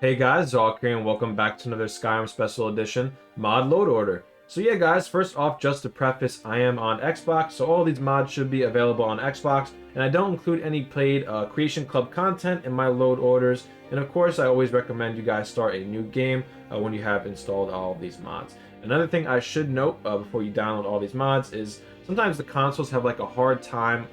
Hey guys, Zalk here and welcome back to another Skyrim Special Edition mod load order. So yeah guys, first off, just to preface, I am on Xbox, so all these mods should be available on Xbox, and I don't include any paid Creation Club content in my load orders, and of course I always recommend you guys start a new game when you have installed all of these mods. Another thing I should note before you download all these mods is sometimes the consoles have like a hard time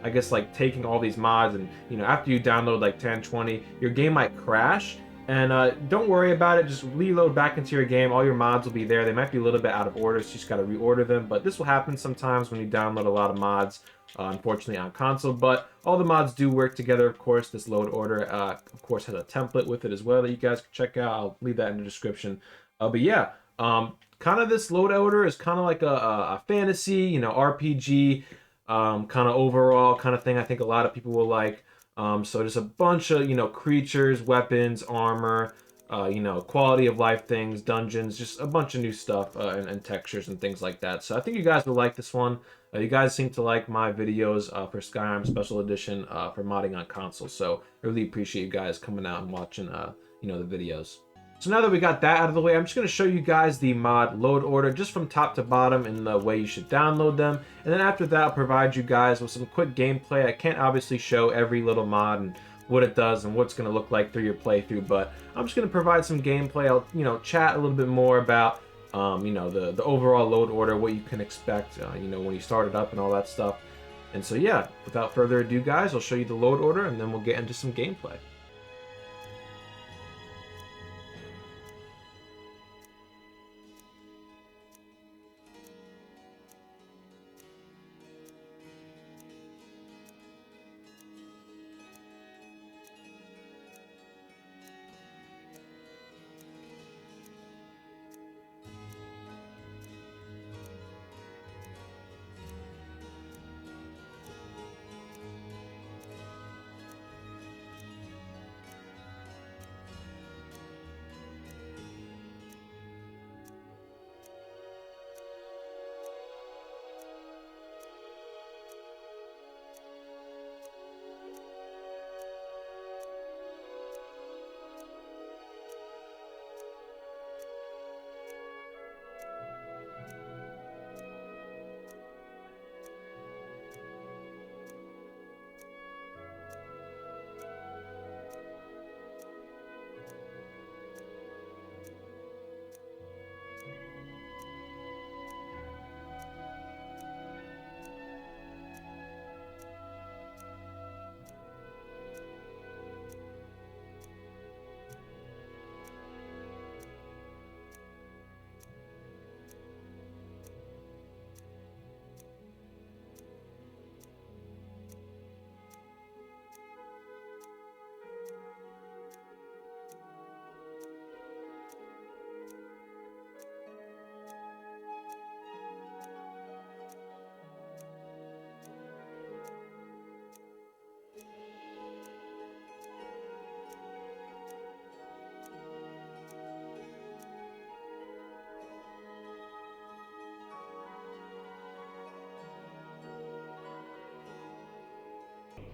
I guess like taking all these mods, and after you download like 10, 20, your game might crash. And don't worry about it, just reload back into your game. All your mods will be there. They might be a little bit out of order, so you just got to reorder them. But this will happen sometimes when you download a lot of mods, unfortunately on console. But all the mods do work together, of course. This load order, of course, has a template with it as well that you guys can check out. I'll leave that in the description. But yeah, kind of this load order is kind of like a fantasy, RPG, kind of overall kind of thing I think a lot of people will like. So just a bunch of, creatures, weapons, armor, quality of life things, dungeons, just a bunch of new stuff and textures and things like that. So I think you guys will like this one. You guys seem to like my videos for Skyrim Special Edition for modding on console. So I really appreciate you guys coming out and watching, the videos. So now that we got that out of the way, I'm just going to show you guys the mod load order just from top to bottom in the way you should download them. And then after that, I'll provide you guys with some quick gameplay. I can't obviously show every little mod and what it does and what it's going to look like through your playthrough, but I'm just going to provide some gameplay. I'll, chat a little bit more about, the overall load order, what you can expect, when you start it up and all that stuff. And so, yeah, without further ado, guys, I'll show you the load order and then we'll get into some gameplay.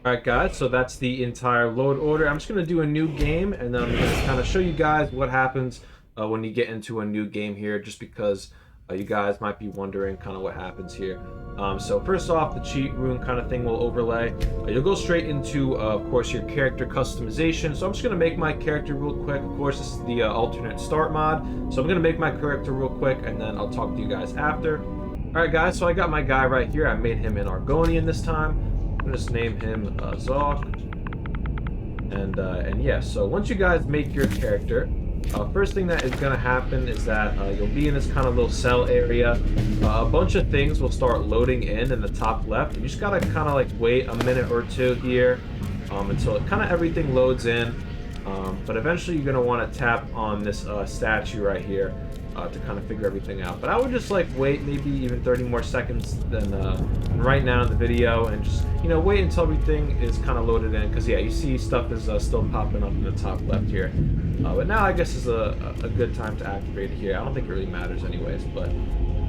Alright guys, so that's the entire load order. I'm just going to do a new game and then I'm going to kind of show you guys what happens when you get into a new game here, just because you guys might be wondering kind of what happens here. So first off, the cheat room kind of thing will overlay. You'll go straight into, of course, your character customization. So I'm just going to make my character real quick. Of course, this is the alternate start mod. So I'm going to make my character real quick and then I'll talk to you guys after. Alright guys, so I got my guy right here. I made him an Argonian this time. I'm gonna just name him Zalk, and yeah. So once you guys make your character, first thing that is gonna happen is that you'll be in this kind of little cell area. A bunch of things will start loading in the top left. You just gotta kind of like wait a minute or two here until it kind of everything loads in. But eventually you're gonna want to tap on this statue right here to kind of figure everything out. But I would just like wait maybe even 30 more seconds than right now in the video, and just wait until everything is kind of loaded in, because yeah, you see stuff is still popping up in the top left here. But now I guess is a good time to activate it here. I don't think it really matters anyways, but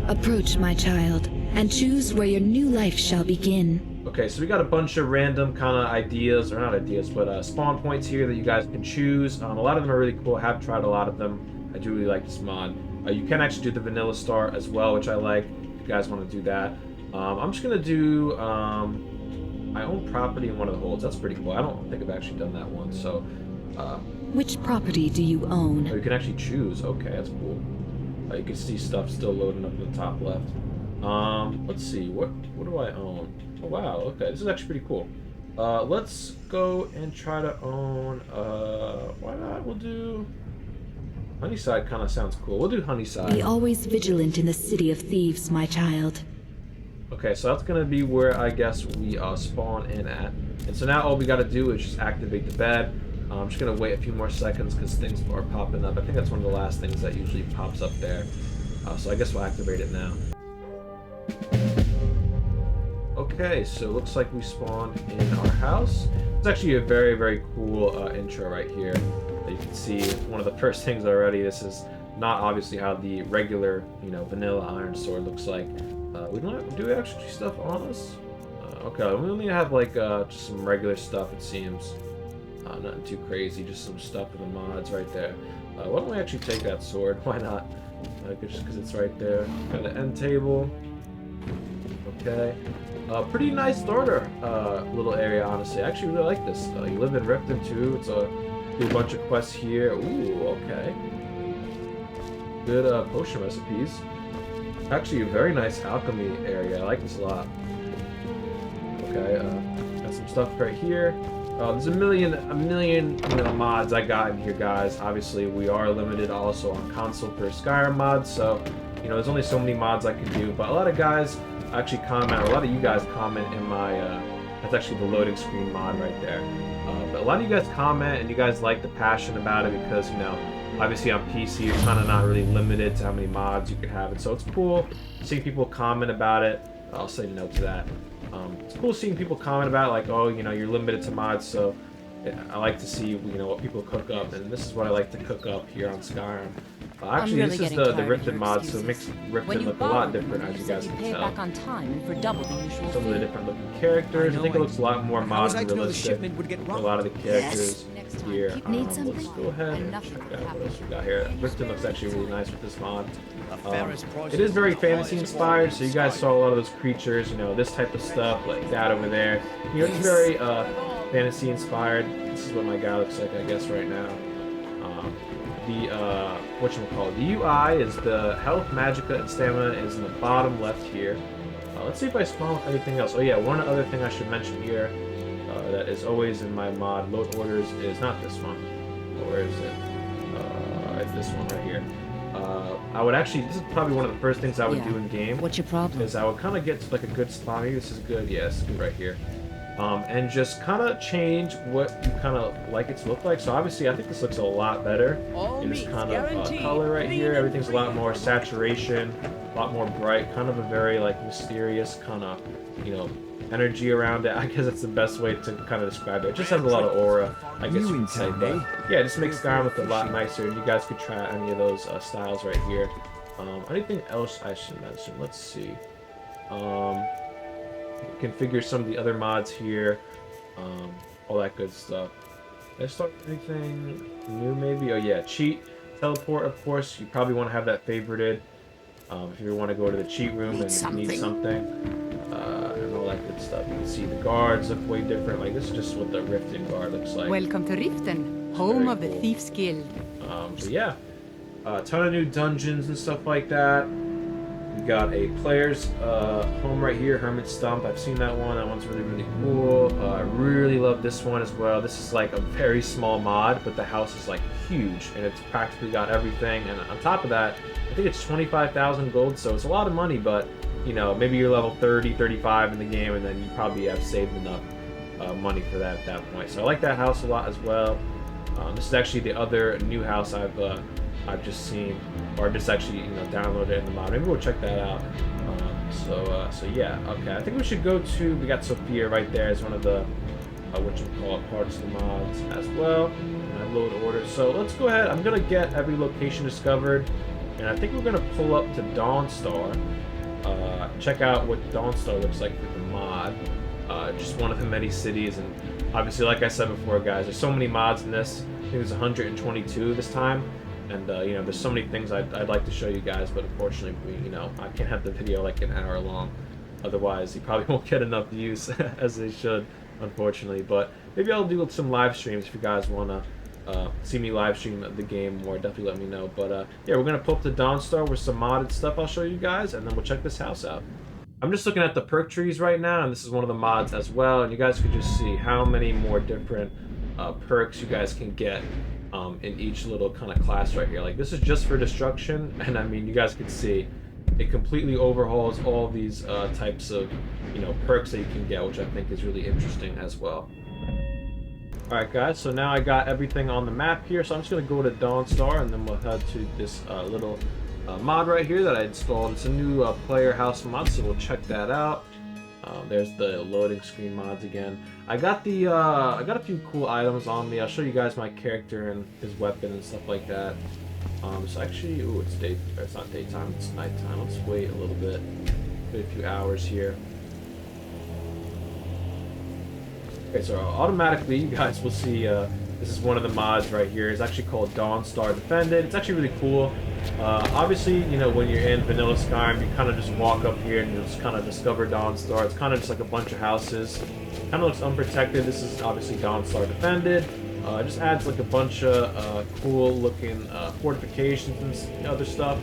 Approach, my child, and choose where your new life shall begin. Okay, so we got a bunch of random kind of ideas, or not ideas, but spawn points here that you guys can choose. A lot of them are really cool. I have tried a lot of them. I do really like this mod. You can actually do the vanilla star as well, which I like, if you guys want to do that. I'm just going to do my own property in one of the holds. That's pretty cool. I don't think I've actually done that one, so... Which property do you own? Oh, you can actually choose. Okay, that's cool. You can see stuff still loading up in the top left. Let's see. What do I own? Oh, wow. Okay, this is actually pretty cool. Let's go and try to own... why not? We'll do... Honeyside kind of sounds cool. We'll do Honeyside. Be always vigilant in the city of thieves, my child. Okay, so that's going to be where I guess we spawn in at. And so now all we got to do is just activate the bed. I'm just going to wait a few more seconds because things are popping up. I think that's one of the last things that usually pops up there. So I guess we'll activate it now. Okay, so it looks like we spawned in our house. It's actually a very, very cool intro right here. You can see one of the first things already. This is not obviously how the regular, vanilla iron sword looks like. Do we actually stuff on us? Okay, we only have like just some regular stuff, it seems. Nothing too crazy, just some stuff in the mods right there. Why don't we actually take that sword? Why not? Just because it's right there. Got an end table. Okay. Pretty nice starter little area, honestly. I actually really like this. You live in Riften too. It's do a bunch of quests here. Ooh, okay. Good potion recipes. Actually, a very nice alchemy area. I like this a lot. Okay, got some stuff right here. There's a million mods I got in here, guys. Obviously, we are limited also on console for Skyrim mods, so there's only so many mods I can do. But a lot of guys actually comment, or a lot of you guys comment in my. That's actually the loading screen mod right there. But a lot of you guys comment, and you guys like the passion about it because obviously on PC you're kind of not really limited to how many mods you can have, and so it's cool seeing people comment about it. I'll say no to that. It's cool seeing people comment about it, like, oh, you're limited to mods, so I like to see, what people cook up, and this is what I like to cook up here on Skyrim. Actually, this is the Riften mod, so it makes Riften look a lot different, as you guys can tell. Back on time for double the usual Some of the different looking characters. I think it looks a lot more modern and realistic for a lot of the characters here. Let's go ahead and check out what else we got here. Riften looks actually really nice with this mod. It is very fantasy inspired, so you guys saw a lot of those creatures, this type of stuff, like that over there. It's very fantasy inspired. This is what my guy looks like, I guess, right now. The UI is the health, magicka, and stamina is in the bottom left here. Let's see if I spawn with anything else. Oh yeah, one other thing I should mention here that is always in my mod load orders is not this one. Where is it? It's this one right here. I would actually, this is probably one of the first things I would do in game. What's your problem? Is I would kind of get to like a good spot. Maybe this is good. Yeah, this is good right here. And just kind of change what you kind of like it to look like. So obviously, I think this looks a lot better. In this kind of color right here, everything's a lot more saturation, a lot more bright, kind of a very like mysterious kind of, energy around it. I guess that's the best way to kind of describe it. It just has a lot of aura, I guess you could say. But yeah, it just makes Skyrim look a lot nicer. And you guys could try any of those styles right here. Anything else I should mention? Let's see. Configure some of the other mods here, all that good stuff. Did I start anything new maybe? Oh yeah, cheat, teleport, of course. You probably want to have that favorited if you want to go to the cheat room and need something, and all that good stuff. You can see the guards look way different. Like this is just what the Riften guard looks like. Welcome to Riften, home of the Thieves Guild. But yeah, a ton of new dungeons and stuff like that. We got a player's home right here, Hermit Stump. I've seen that one. That one's really, really cool. I really love this one as well. This is like a very small mod, but the house is like huge, and it's practically got everything. And on top of that, I think it's 25,000 gold, so it's a lot of money, but maybe you're level 30, 35 in the game, and then you probably have saved enough money for that at that point. So I like that house a lot as well. This is actually the other new house I've just seen, or just actually downloaded it in the mod. Maybe we'll check that out. So yeah, okay. I think we should go to. We got Sophia right there as one of the parts of the mods as well. And I load orders. So let's go ahead. I'm gonna get every location discovered, and I think we're gonna pull up to Dawnstar. Check out what Dawnstar looks like with the mod. just one of the many cities. And obviously, like I said before, guys, there's so many mods in this. I think there's 122 this time. And, you know, there's so many things I'd like to show you guys, but unfortunately, you know, I can't have the video like an hour long. Otherwise, you probably won't get enough views as they should, unfortunately. But maybe I'll do some live streams if you guys want to see me live stream the game more. Definitely let me know. But, yeah, we're going to pull up the Dawnstar with some modded stuff I'll show you guys, and then we'll check this house out. I'm just looking at the perk trees right now, and this is one of the mods as well. And you guys could just see how many more different perks you guys can get in each little kind of class right here. Like, this is just for destruction, and I mean, you guys can see it completely overhauls all these types of, you know, perks that you can get, which I think is really interesting as well. Alright guys, so now I got everything on the map here, so I'm just going to go to Dawnstar, and then we'll head to this little mod right here that I installed. It's a new player house mod, so we'll check that out. There's the loading screen mods again. I got a few cool items on me. I'll show you guys my character and his weapon and stuff like that. So actually, ooh, it's not daytime, it's nighttime. Let's wait a little bit. Wait a few hours here. Okay, so automatically you guys will see this is one of the mods right here. It's actually called Dawnstar Defended. It's actually really cool. Obviously, you know, when you're in vanilla Skyrim, you kind of just walk up here and you just kind of discover Dawnstar. It's kind of just like a bunch of houses. Kind of looks unprotected. This is obviously Dawnstar Defended. It just adds like a bunch of cool looking fortifications and other stuff.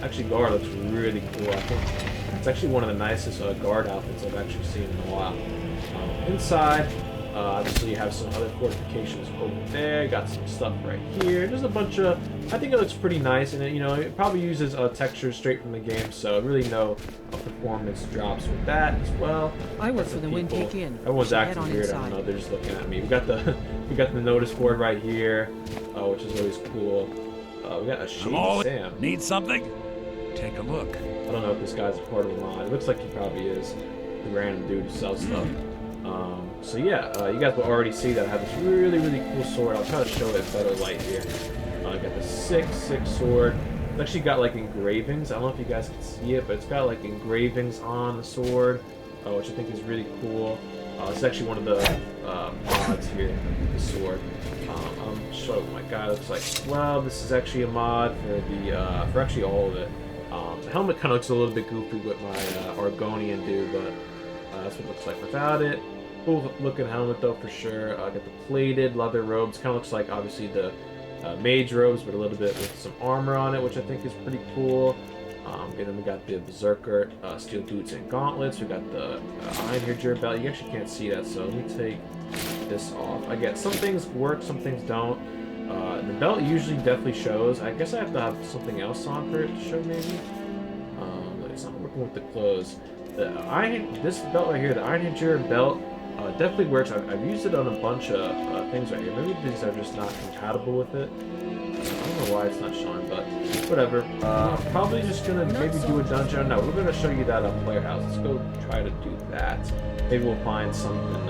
Actually, guard looks really cool. I think it's actually one of the nicest guard outfits I've actually seen in a while. Inside, obviously you have some other fortifications over there. Got some stuff right here. There's a bunch of, I think it looks pretty nice, and you know, it probably uses textures straight from the game, so really no performance drops with that as well. I work for the Windtake Inn. Everyone's acting weird. I don't know. They're just looking at me. We got the notice board right here, which is always cool. We got a Shady Sam. Need something? Take a look. I don't know if this guy's a part of a mod. It looks like he probably is. The random dude who sells stuff. So yeah, you guys will already see that I have this really, really cool sword. I'll try to show it better light here. I got the 6/6 sword. It's actually got like engravings. I don't know if you guys can see it, but it's got like engravings on the sword, which I think is really cool. It's actually one of the mods here, the sword. I'm showing what my guy looks like. Well, this is actually a mod for the for actually all of it. The helmet kind of looks a little bit goofy with my Argonian dude, but that's what it looks like without it. Cool looking helmet though for sure. Got the plated leather robes. Kind of looks like obviously the mage robes, but a little bit with some armor on it, which I think is pretty cool. And then we got the berserker steel boots and gauntlets. We got the iron hair belt. You actually can't see that, so let me take this off. I get some things work, some things don't. The belt usually definitely shows. I guess I have to have something else on for it to show maybe. But it's not working with the clothes. This belt right here, the iron hair belt, definitely works. I've used it on a bunch of things right here. Maybe these are just not compatible with it. I don't know why it's not showing, but whatever. Probably just gonna maybe do a dungeon. No, we're gonna show you that player house. Let's go try to do that. Maybe we'll find something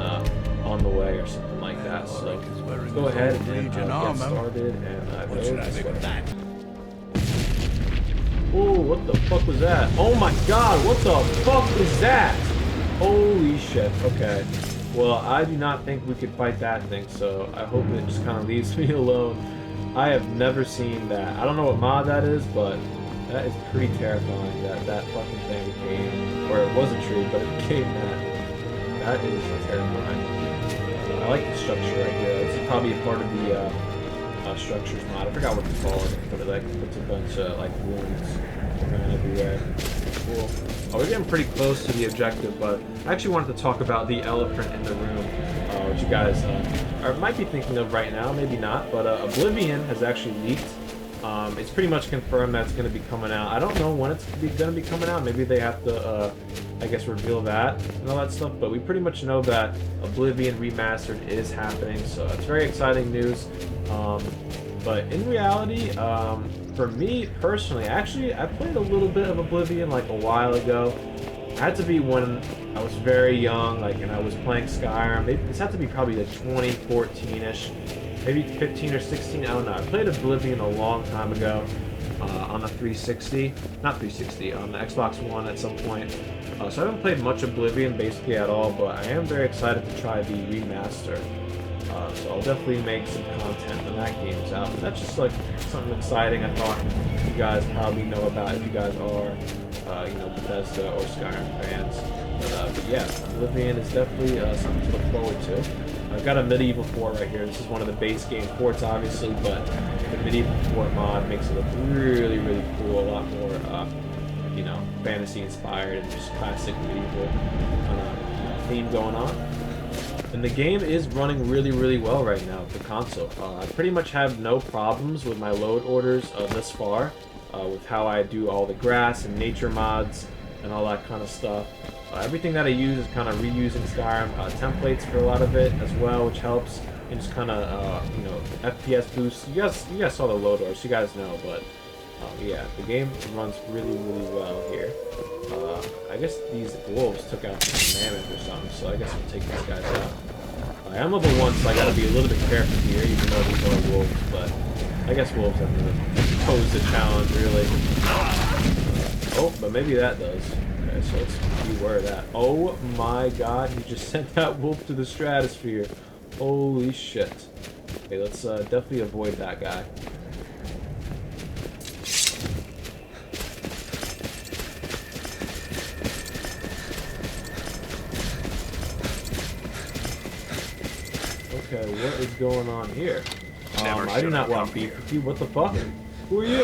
on the way or something like that. So let's go ahead and get started. And what should I think of that? Oh, what the fuck was that? Oh my god, what the fuck is that? Holy shit. Okay. Well, I do not think we could fight that thing, so I hope it just kind of leaves me alone. I have never seen that. I don't know what mod that is, but that is pretty terrifying that that fucking thing became, or it was a tree, but it became that. That is terrifying. I like the structure right here. This is probably a part of the structures mod. I forgot what it's called, but it like puts a bunch of like wounds around everywhere. Cool. Oh, we're getting pretty close to the objective, but I actually wanted to talk about the elephant in the room, which you guys might be thinking of right now, maybe not, but Oblivion has actually leaked. It's pretty much confirmed that it's going to be coming out. I don't know when it's going to be coming out. Maybe they have to, I guess, reveal that and all that stuff, but we pretty much know that Oblivion Remastered is happening, so it's very exciting news. But in reality, for me personally, actually, I played a little bit of Oblivion like a while ago. It had to be when I was very young, like, and I was playing Skyrim. This had to be probably like 2014-ish, maybe 15 or 16. I don't know. I played Oblivion a long time ago on the 360, not 360, on the Xbox One at some point. So I haven't played much Oblivion basically at all, but I am very excited to try the remaster. So I'll definitely make some content when that game's out. But that's just like something exciting I thought you guys probably know about if you guys are, you know, Bethesda or Skyrim fans. But yeah, Oblivion is definitely something to look forward to. I've got a Medieval 4 right here. This is one of the base game ports, obviously, but the Medieval 4 mod makes it look really, really cool. A lot more, you know, fantasy-inspired and just classic medieval theme going on. And the game is running really, really well right now with the console. I pretty much have no problems with my load orders thus far, with how I do all the grass and nature mods and all that kind of stuff. Everything that I use is kind of reusing Skyrim templates for a lot of it as well, which helps. And just kind of, you know, FPS boosts. You guys saw the load orders, you guys know, but yeah, the game runs really, really well here. I guess these wolves took out some mammoth or something, so I guess I'll take these guys out. I'm level 1, so I gotta be a little bit careful here, even though these are wolves, but I guess wolves have to pose the challenge, really. Oh, but maybe that does. Okay, so let's beware that. Oh my god, he just sent that wolf to the stratosphere. Holy shit. Okay, let's definitely avoid that guy. Okay, what is going on here? I do not want beef with you. What the fuck? Who are you?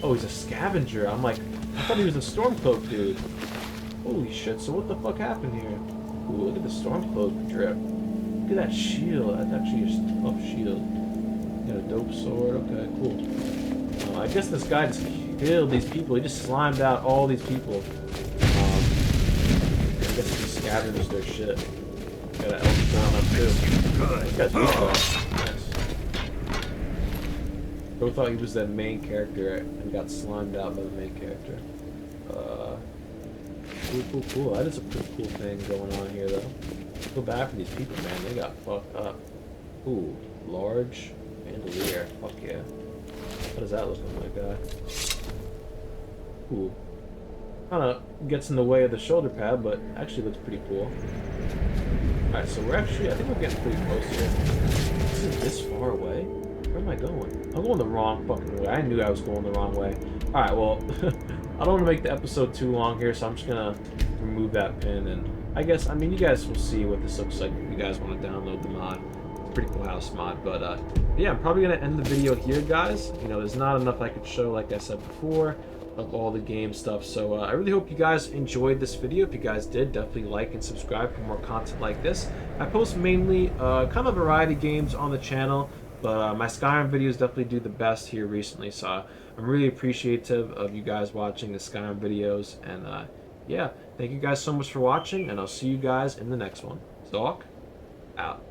Oh, he's a scavenger. I'm like, I thought he was a Stormcloak dude. Holy shit, so what the fuck happened here? Ooh, look at the Stormcloak drip. Look at that shield. That's actually a tough shield. Got a dope sword. Okay, cool. I guess this guy just killed these people. He just slimed out all these people. I guess he scavenged their shit. Got an elf going up too. Got these guys. Nice. Who thought he was the main character and got slimed out by the main character? Cool. That is a pretty cool thing going on here, though. Feel bad for these people, man. They got fucked up. Ooh, large bandolier. Fuck yeah. What does that look like, guy? Ooh. Kinda gets in the way of the shoulder pad, but actually looks pretty cool. Alright, so we're actually, I think we're getting pretty close here. This is this far away? Where am I going? I'm going the wrong fucking way. I knew I was going the wrong way. Alright, well, I don't want to make the episode too long here, so I'm just gonna remove that pin, and I guess, I mean, you guys will see what this looks like if you guys want to download the mod. It's a pretty cool house mod, but yeah, I'm probably gonna end the video here, guys. You know, there's not enough I could show, like I said before, of all the game stuff, so I really hope you guys enjoyed this video. If you guys did, definitely like and subscribe for more content like this. I post mainly kind of a variety of games on the channel, but my Skyrim videos definitely do the best here recently, so I'm really appreciative of you guys watching the Skyrim videos, and yeah, thank you guys so much for watching, and I'll see you guys in the next one. Doc, out.